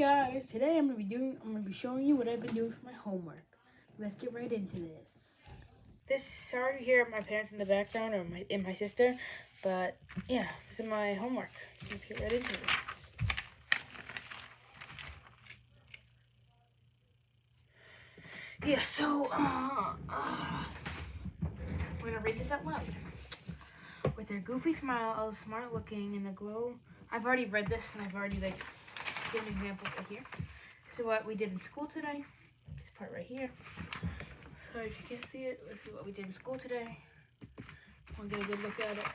guys, today I'm gonna be showing you what I've been doing for my homework. Let's get right into this. Sorry to hear my parents in the background or my sister, but yeah, this is my homework. Let's get right into this. Yeah, so we're gonna read this out loud. With her goofy smile, smart looking, and the glow. I've already read this and I've already given examples right here. So what we did in school today. This part right here. Sorry if you can't see it. Let's see what we did in school today. I'll get a good look at it.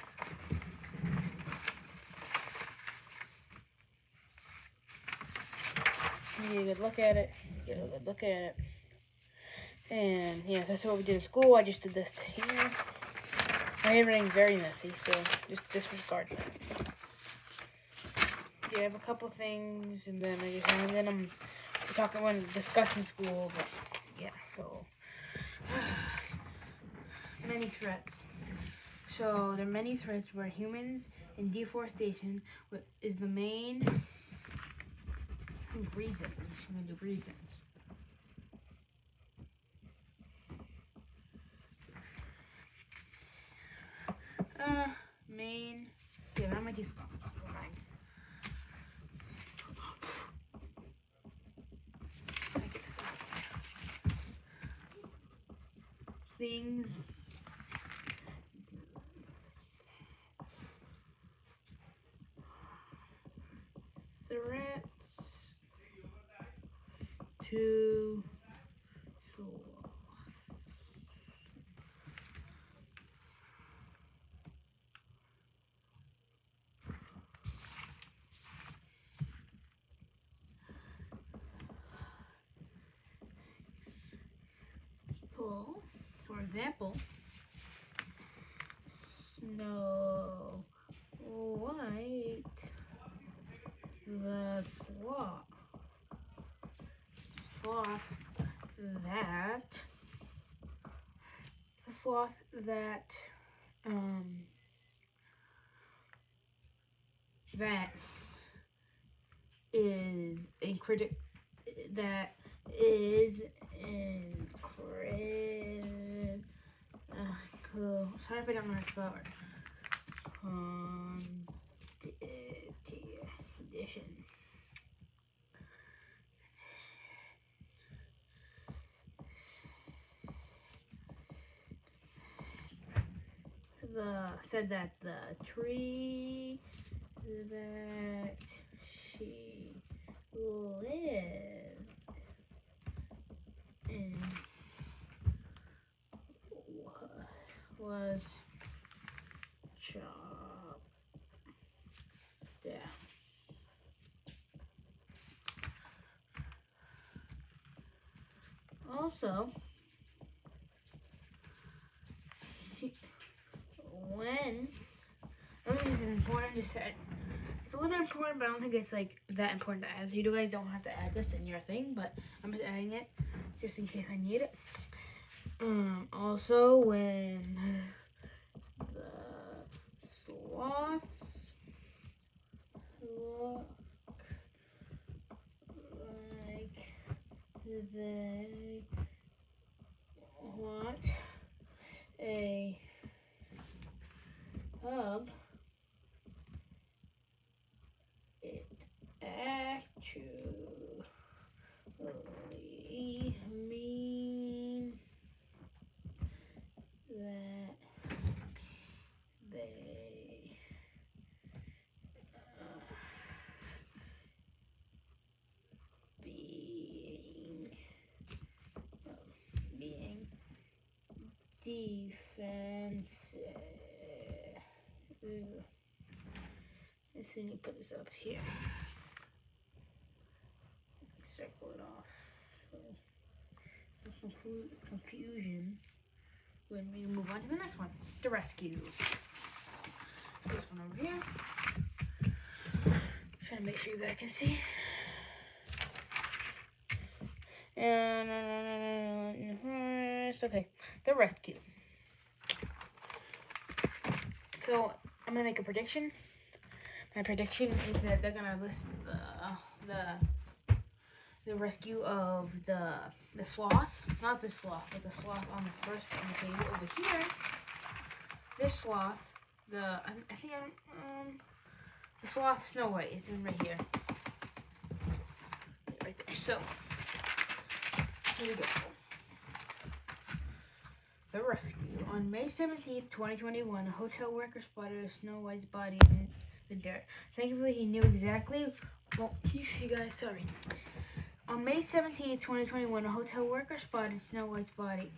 Get a good look at it. Get a good look at it. And yeah, that's what we did in school. I just did this here. My handwriting's very messy, so just disregard that. Yeah, I have a couple things, and then I'm talking when discussing school, but yeah, so many threats. So there are many threats where humans and deforestation is the main reasons. I'm gonna do reasons. Main. Yeah, I'm gonna do mine. Things. Threats to sloth. People, for example, Snow White the sloth. The sloth that that is that is cool. Sorry if I don't know how to spell it. Condition. Said that the tree that she lived in was chopped down. Also, I don't think this is important to say. It's a little bit important, but I don't think it's like that important to add. So you guys don't have to add this in your thing, but I'm just adding it just in case I need it. Also, when the sloths look like they want a hug, it actually mean that they being defensive. Let's see, let me put this up here. Circle it off. So there's some confusion when we move on to the next one, the rescue. This one over here. Trying to make sure you guys can see. And it's okay. The rescue. So I'm gonna make a prediction. My prediction is that they're gonna list the the rescue of the sloth. Not the sloth, but the sloth on the first on the table over here. This sloth, the sloth Snow White. It's in right here. Right there. So here we go. The rescue. On May 17th, 2021, a hotel worker spotted a Snow White's body in the dirt. Thankfully, he knew exactly. Well, you guys, sorry. On May 17th, 2021, a hotel worker spotted Snow White's body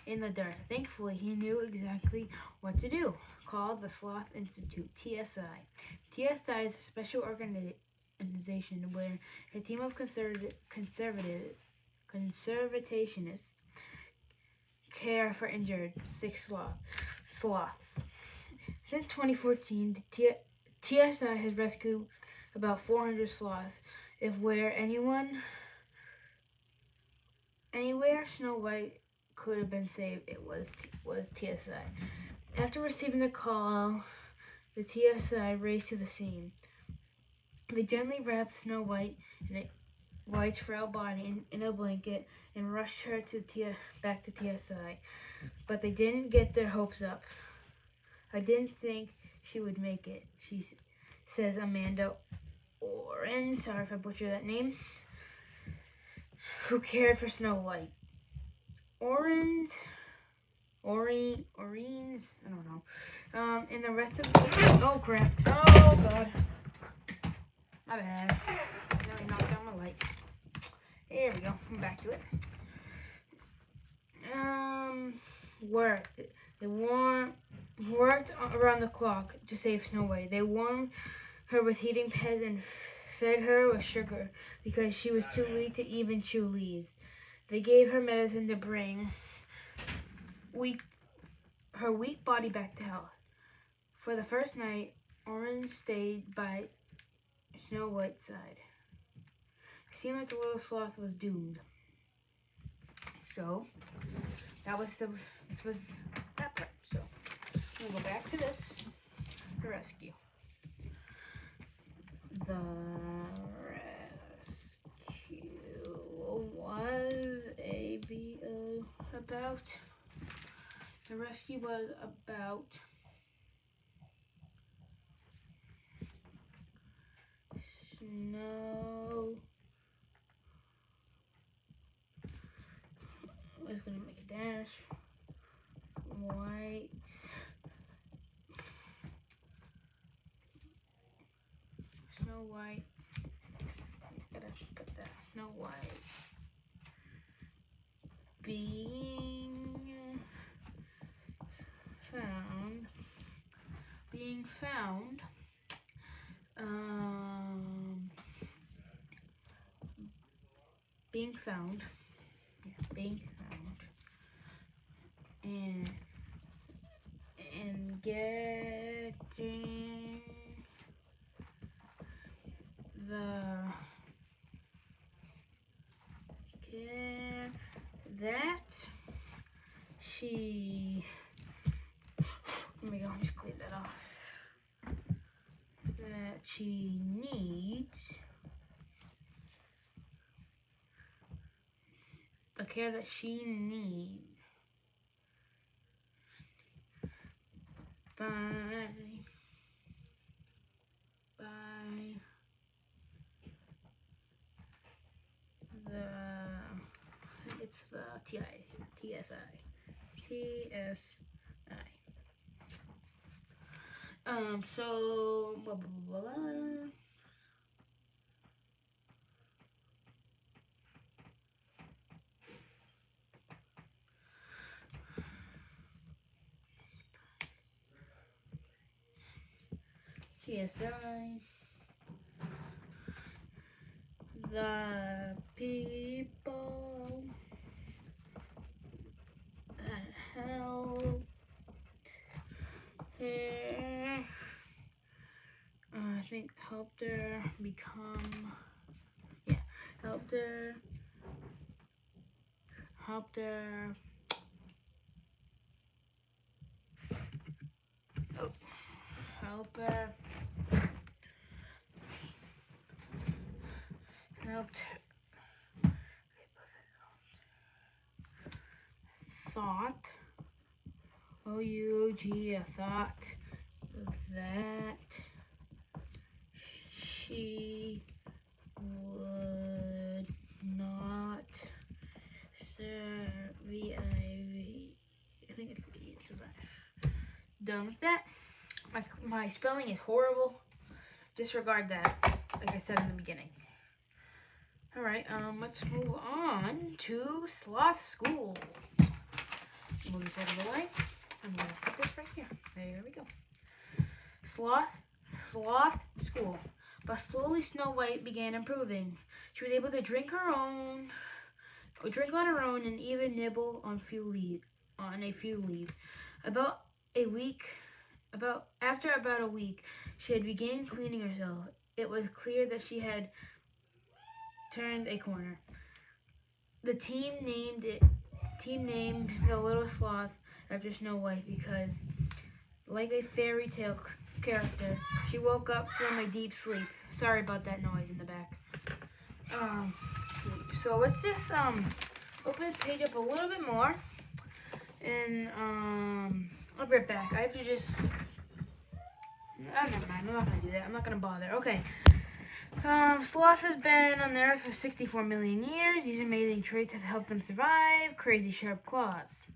in the dirt. Thankfully, he knew exactly what to do. Called the Sloth Institute, TSI. TSI is a special organization where a team of conservatationists care for injured sick sloths. Since 2014, the TSI has rescued about 400 sloths. If anywhere Snow White could have been saved, it was TSI. After receiving the call, the TSI raced to the scene. They gently wrapped Snow White's frail body in a blanket and rushed her back to TSI. But they didn't get their hopes up. I didn't think she would make it, says Amanda Oren, sorry if I butchered that name, who cared for Snow White. Oren's, I don't know. And the rest of the, oh crap, oh god, my bad, I nearly knocked down my light. There we go, I'm back to it. They worked around the clock to save Snow White. They warmed her with heating pads and fed her with sugar because she was too weak to even chew leaves. They gave her medicine to bring her weak body back to health. For the first night, Orange stayed by Snow White's side. It seemed like the little sloth was doomed. So this was that part. So we'll go back to this. The rescue. The rescue was about. The rescue was about Snow. I was gonna make a dash. White. Snow White. Gotta put that. Snow White being found. Being found. And getting the care that she. Let me go. Just clean that off. That she needs. The care that she needs by it's the TSI. So blah, blah, blah, blah. TSI. The people that helped her, I think helped her become, helped her help her thought, O-U-G, I thought that she would not survive. I think it's survive. Done with that. My spelling is horrible. Disregard that, like I said in the beginning. Alright, let's move on to Sloth School. Move this out of the way. I'm gonna put this right here. There we go. Sloth School. But slowly Snow White began improving. She was able to drink on her own, and even nibble on a few leaves. After about a week, she had begun cleaning herself. It was clear that she had turned a corner. The team named the little sloth after Snow White because, like a fairy tale character, she woke up from a deep sleep. Sorry about that noise in the back. So let's just open this page up a little bit more, and I'll be right back. I have to just. Oh, never mind. I'm not gonna do that. I'm not gonna bother. Okay. Sloth has been on the earth for 64 million years. These amazing traits have helped them survive. Crazy sharp claws.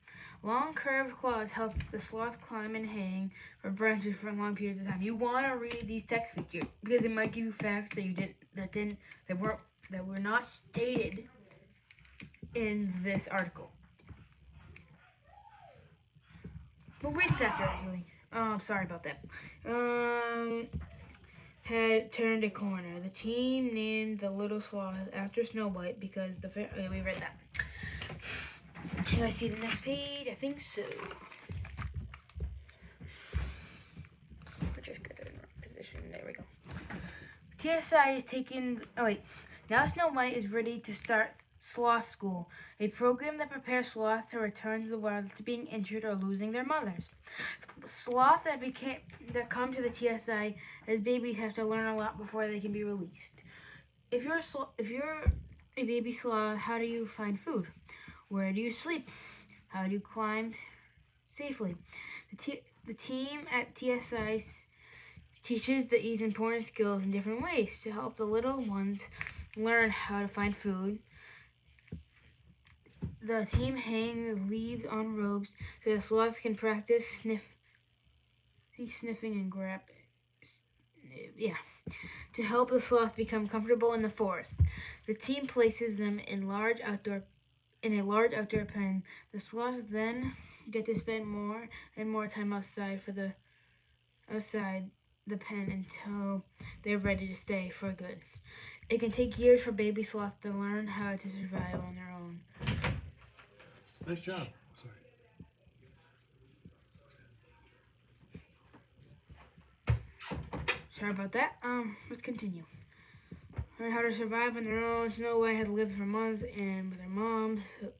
Long curved claws help the sloth climb and hang from branches for long periods of time. You want to read these text features because it might give you facts that were not stated in this article. We'll read this after, actually. Sorry about that. Had turned a corner. The team named the little sloth after Snow White because we read that. Can I see the next page? I think so. Let's just get it in the position. There we go. TSI is taking. Oh wait. Now Snow White is ready to start Sloth School, a program that prepares sloths to return to the wild after being injured or losing their mothers. Sloths that come to the TSI as babies have to learn a lot before they can be released. If you're a baby sloth, how do you find food? Where do you sleep? How do you climb safely? The team at TSI teaches these important skills in different ways to help the little ones learn how to find food. The team hangs leaves on ropes so the sloths can practice sniffing and grab. To help the sloth become comfortable in the forest. The team places them in a large outdoor pen. The sloths then get to spend more and more time outside the pen until they're ready to stay for good. It can take years for baby sloths to learn how to survive on their own. Nice job. Sorry about that. Let's continue. Learn how to survive on their own. Snow White had lived for months and with her mom. So,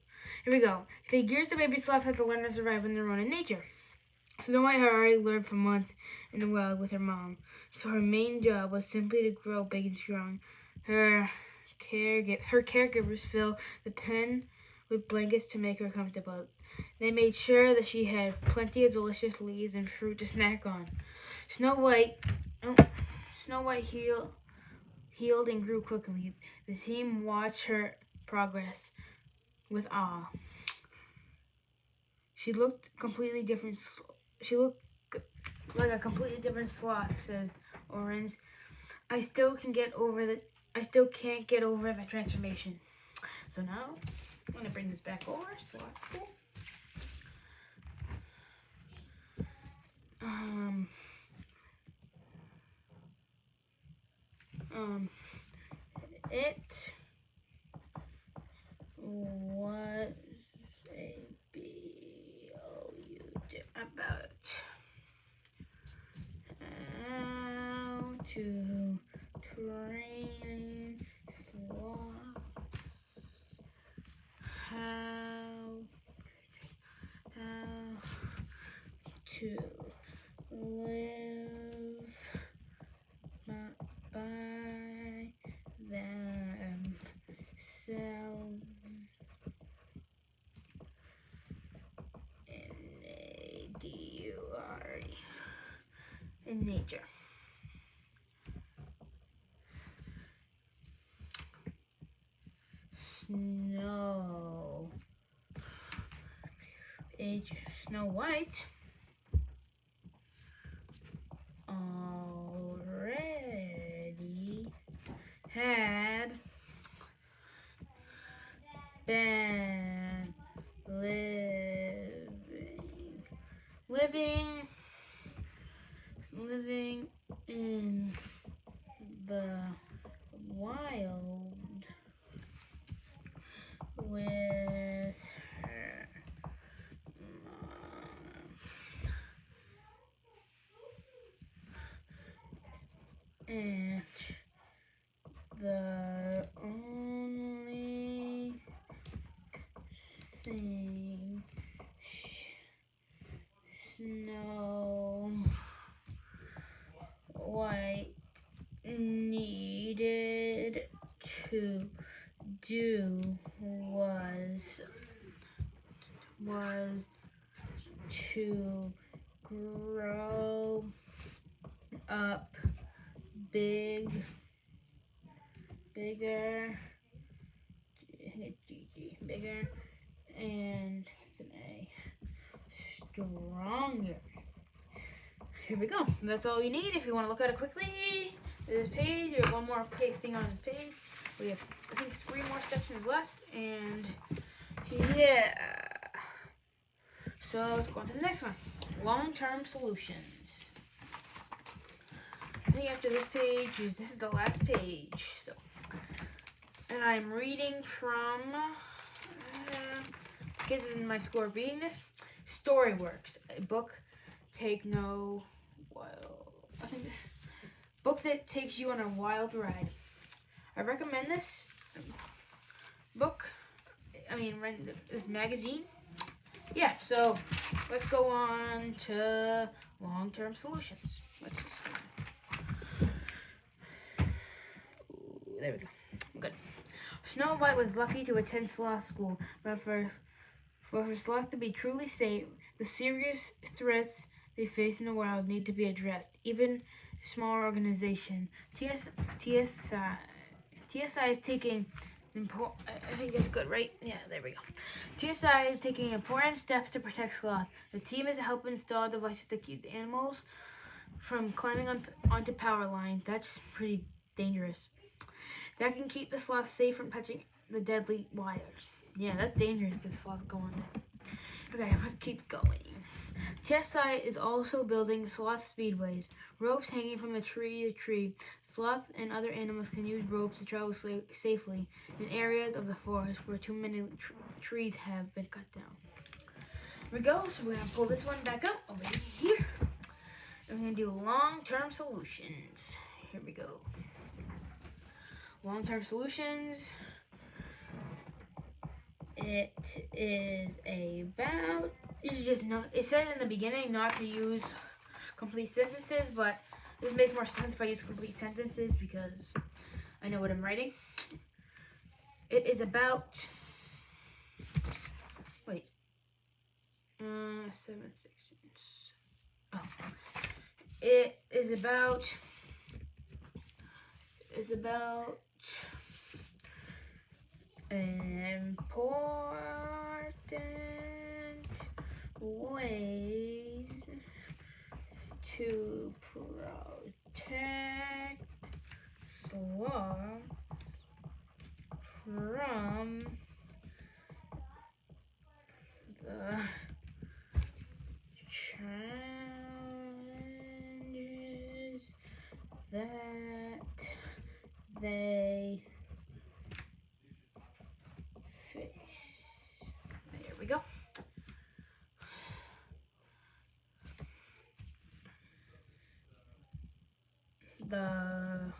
here we go. It takes years the baby sloths have to learn to survive on their own in nature. Snow White had already lived for months in the wild with her mom, so her main job was simply to grow big and strong. Her caregivers filled the pen with blankets to make her comfortable. They made sure that she had plenty of delicious leaves and fruit to snack on. Snow White healed and grew quickly. The team watched her progress with awe. She looked completely different. She looked like a completely different sloth, says Orange. I still can't get over the transformation. So now I'm gonna bring this back over. Sloth School. It was a BOU about how to train sloths, how to live by themselves nature. Snow. Age Snow White already had been living in the wild with her mom. And the only thing Snow White needed to do was to grow up bigger, and it's an A, stronger. Here we go. That's all you need if you want to look at it quickly. This page, or one more thing on this page. We have, I think, 3 more sections left, and yeah. So let's go on to the next one. Long-term solutions. I think after this page this is the last page. So, and I'm reading from kids in my school are reading this. Storyworks, a book book that takes you on a wild ride. I recommend this book. This magazine. Yeah, so let's go on to long-term solutions. There we go. Good. Snow White was lucky to attend sloth school, but for sloth to be truly safe, the serious threats they face in the wild need to be addressed. Even a smaller organization, TSI is taking I think that's good, right? Yeah, there we go. TSI is taking important steps to protect sloth. The team is helping install devices to keep the animals from climbing onto power lines. That's pretty dangerous. That can keep the sloth safe from touching the deadly wires. Yeah, that's dangerous if sloth go on there. Okay, let's keep going. TSI is also building sloth speedways, ropes hanging from the tree to tree. Sloth and other animals can use ropes to travel safely in areas of the forest where too many trees have been cut down. Here we go. So we're going to pull this one back up over here. And we're going to do long-term solutions. Here we go. Long-term solutions. It is about, you should just know, it says in the beginning not to use complete sentences, but this makes more sense if I use complete sentences because I know what I'm writing. It is about, 7 sections. Oh. It is about important ways to protect sloths from the challenges that they face. There we go. The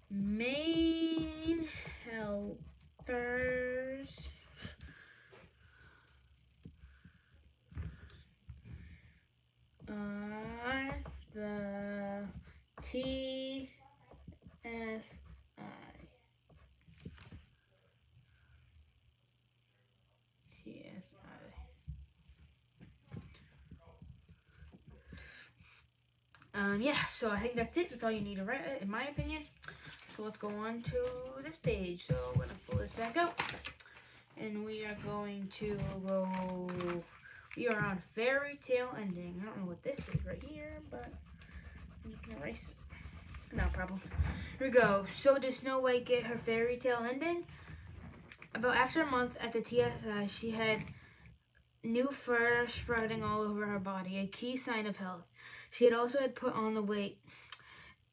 main helpers are the TSI. Yeah, so I think that's it. That's all you need to write, in my opinion. So let's go on to this page. So I'm gonna pull this back out, and we are going to go. We are on fairy tale ending. I don't know what this is right here, but you can erase it. No problem. Here we go. So did Snow White get her fairy tale ending? About after a month at the TSI, she had new fur sprouting all over her body, a key sign of health. She had also had put on the weight.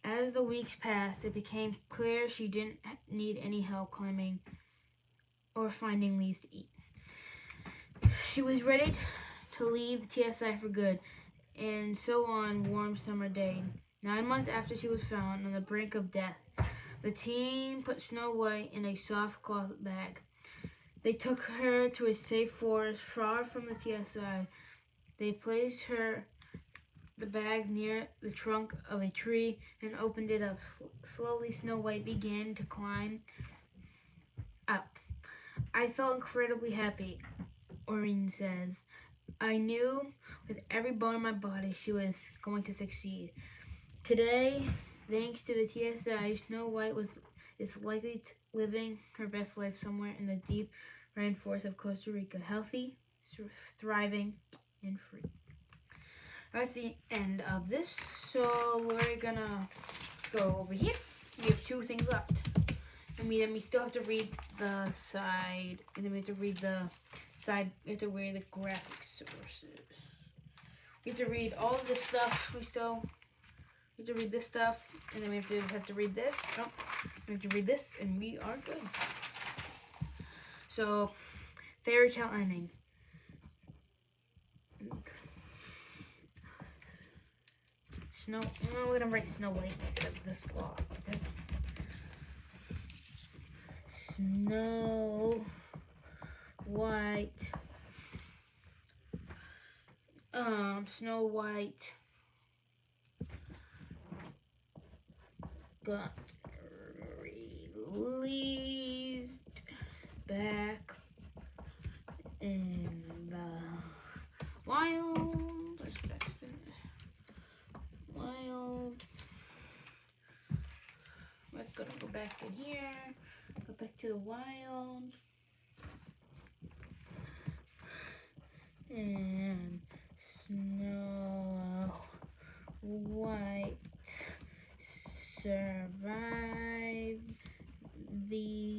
As the weeks passed, it became clear she didn't need any help climbing or finding leaves to eat. She was ready to leave the TSI for good, and so on warm summer day. 9 months after she was found on the brink of death, the team put Snow White in a soft cloth bag. They took her to a safe forest far from the TSI. They placed the bag near the trunk of a tree and opened it up. Slowly, Snow White began to climb up. I felt incredibly happy, Aurene says. I knew with every bone in my body she was going to succeed. Today, thanks to the TSI, Snow White is likely living her best life somewhere in the deep rainforest of Costa Rica, healthy, thriving, and free. That's the end of this. So we're gonna go over here. We have 2 things left. And then we still have to read the side, and then we have to read the side. We have to read the graphic sources. We have to read all of this stuff. We have to read this stuff, and then we have to read this. Oh, we have to read this, and we are good. So, fairy tale ending. We're gonna write Snow White instead of the sloth. Snow White. Snow White got released back in the wild. We're gonna go back in here. Go back to the wild. And Snow White survived the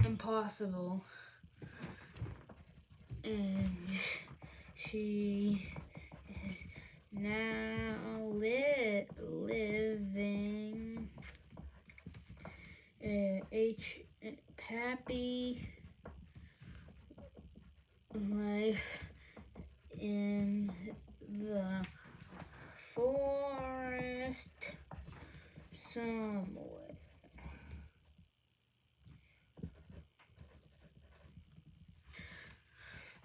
impossible, and she is now living a happy life in the forest somewhere.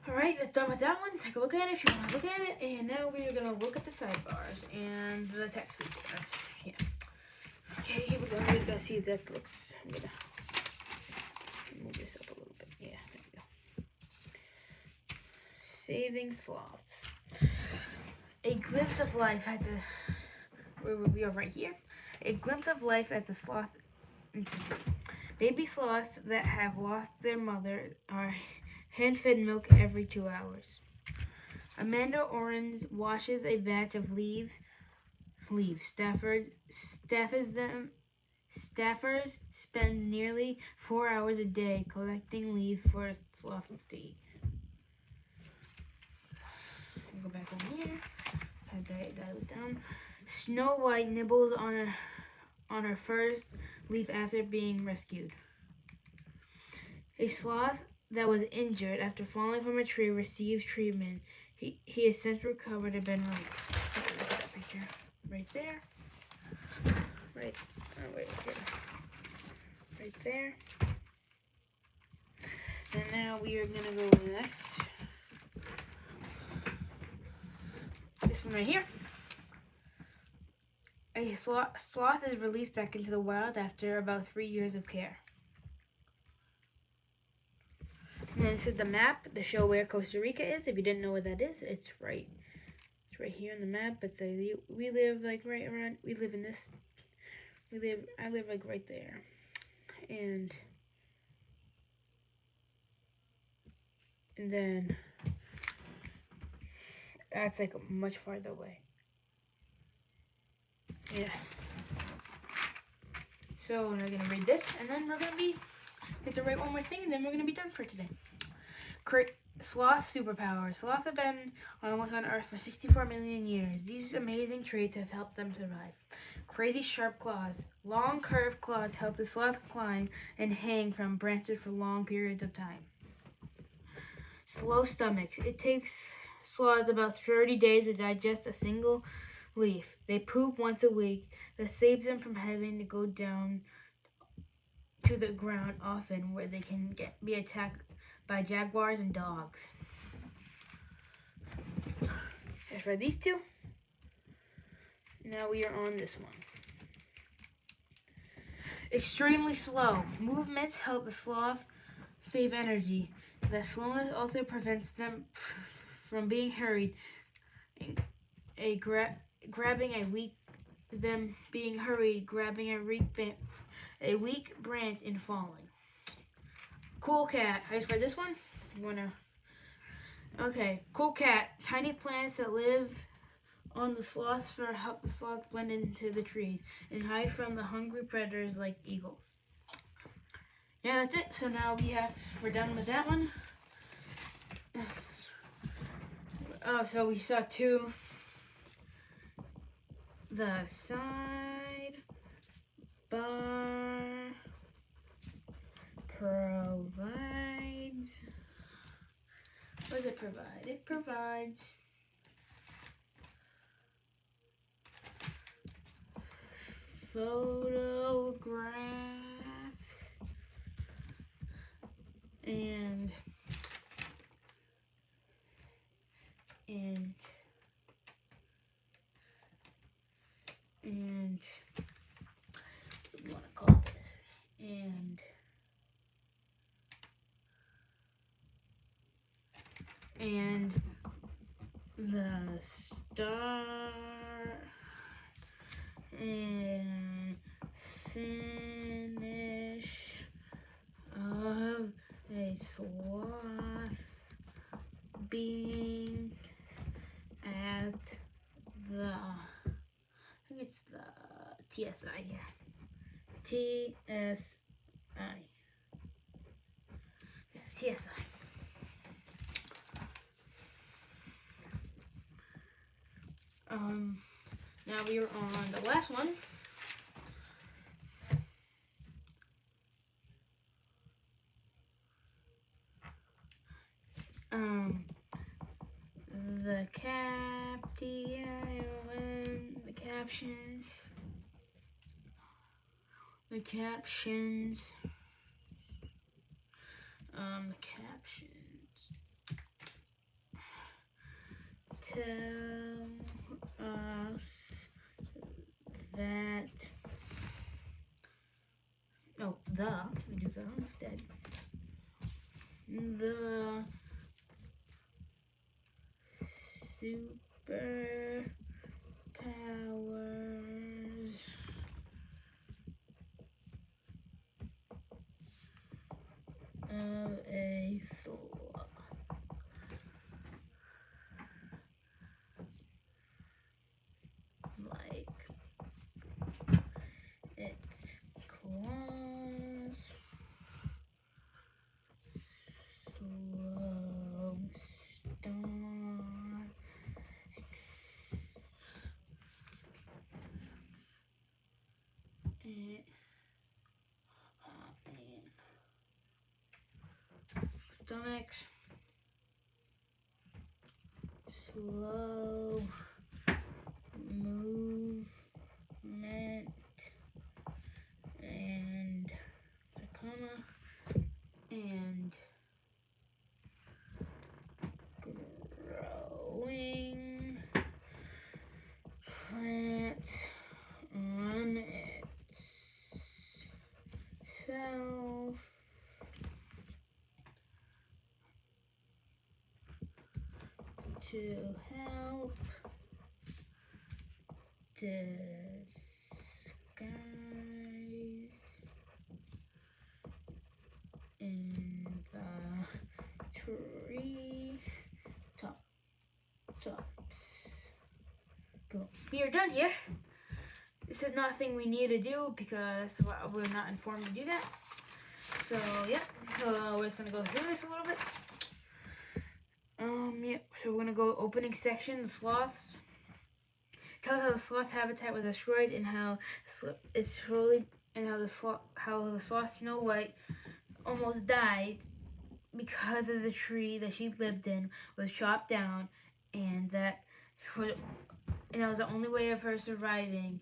Alright, that's done with that one. Take a look at it if you want to look at it. And now we're going to look at the sidebars and the text features. Yeah. Okay, here we go. We gotta see if that looks. I'm gonna move this up a little bit. Yeah, there we go. Saving sloths. A glimpse of life at the. We are right here. A glimpse of life at the Sloth Institute. Baby sloths that have lost their mother are hand-fed milk every 2 hours. Amanda Orange washes a batch of leaves. Staffers spends nearly 4 hours a day collecting leaves for sloths to eat. Go back over here. Dial it down. Snow White nibbles on her first leaf after being rescued. A sloth that was injured after falling from a tree receives treatment. He has since recovered and been released. Look at that picture. Right there. Right here. Right there. And now we are gonna go to the next. This one right here. A sloth is released back into the wild after about 3 years of care. And this is the map to show where Costa Rica is. If you didn't know where that is, it's right here on the map. It's we live like right around. We live in this. I live like right there, and then that's like much farther away. Yeah. So we're gonna read this, and then we're gonna get to write one more thing, and then we're gonna be done for today. Sloth superpower. Sloths have been almost on Earth for 64 million years. These amazing traits have helped them survive. Crazy sharp claws. Long curved claws help the sloth climb and hang from branches for long periods of time. Slow stomachs. It takes sloths about 30 days to digest a single leaf. They poop once a week. That saves them from having to go down to the ground often, where they can be attacked by jaguars and dogs. As for these two, now we are on this one. Extremely slow. Movements help the sloth save energy. The slowness also prevents them from being hurried. Grabbing a weak branch and falling. Cool cat. As for this one, cool cat. Tiny plants that live on the sloths help the sloth blend into the trees and hide from the hungry predators like eagles. Yeah, that's it. So now we're done with that one. Oh, so we saw two. The side bar provides. What does it provide? It provides photographs and what do you want to call this? And the start and finish of a sloth being at the, I think it's the TSI, yeah. TSI. TSI. Now we are on the last one. The captions. The captions tell us that, we do the instead. The superpowers of a sloth. Like its claws, slow stomachs, slow movement, and and growing plant on itself to help disguise in the tree tops. Boom. We are done here. This is not a thing we need to do because we're not informed to do that. So yeah, so we're just gonna go through this a little bit. Yeah, so we're gonna go opening section, the sloths. It tells how the sloth habitat was destroyed and how it's slowly and how the sloth Snow White almost died because of the tree that she lived in was chopped down, and that was the only way of her surviving.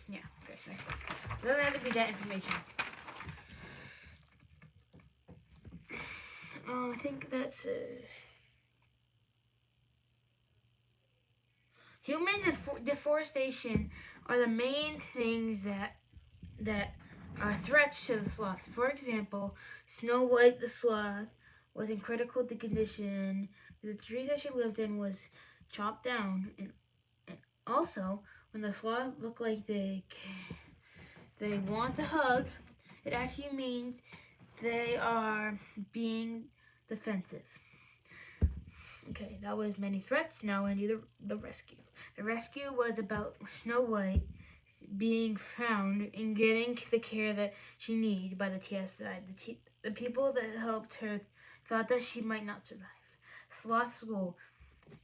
Yeah, okay, so it doesn't have to be that information. I think that's it. Humans and deforestation are the main things that are threats to the sloth. For example, Snow White the sloth was in critical condition. The tree that she lived in was chopped down, and also when the sloth look like they want to hug, it actually means they are being defensive. Okay, that was many threats. Now I need the rescue. The rescue was about Snow White being found and getting the care that she needed by the TSI. The people that helped her thought that she might not survive. Sloth School.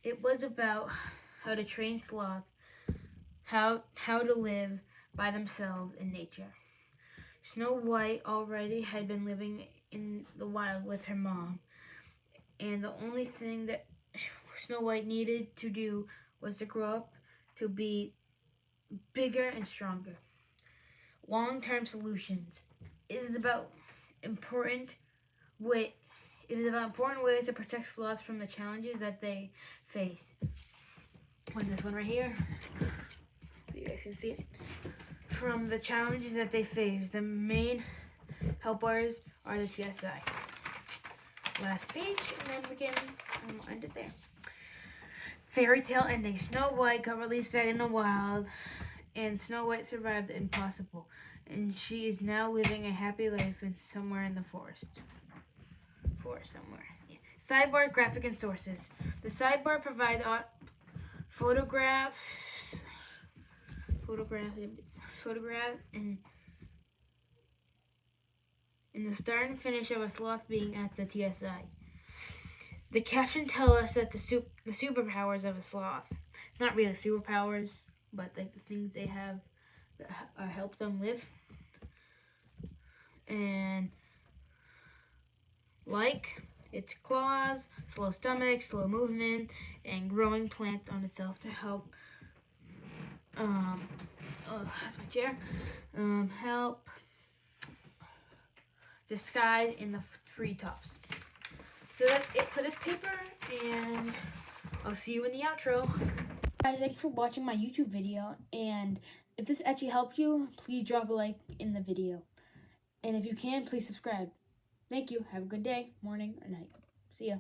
It was about how to train sloths, how to live by themselves in nature. Snow White already had been living in the wild with her mom, and the only thing that Snow White needed to do was to grow up to be bigger and stronger. Long-term solutions. It is about important ways to protect sloths from the challenges that they face. Like this one right here, you guys can see it. From the challenges that they face, the main helpers are the TSI. Last page, and then we can end it there. Fairy tale ending. Snow White got released back in the wild, and Snow White survived the impossible, and she is now living a happy life somewhere in the forest. Somewhere. Yeah. Sidebar, graphic, and sources. The sidebar provides photographs, and the start and finish of a sloth being at the TSI. The caption tells us that the superpowers of a sloth, not really superpowers, but like the things they have that help them live, and like its claws, slow stomach, slow movement, and growing plants on itself to help. That's my chair. Help disguise in the treetops. So that's it for this paper, and I'll see you in the outro. Guys, thank you for watching my YouTube video, and if this actually helped you, please drop a like in the video. And if you can, please subscribe. Thank you. Have a good day, morning, or night. See ya.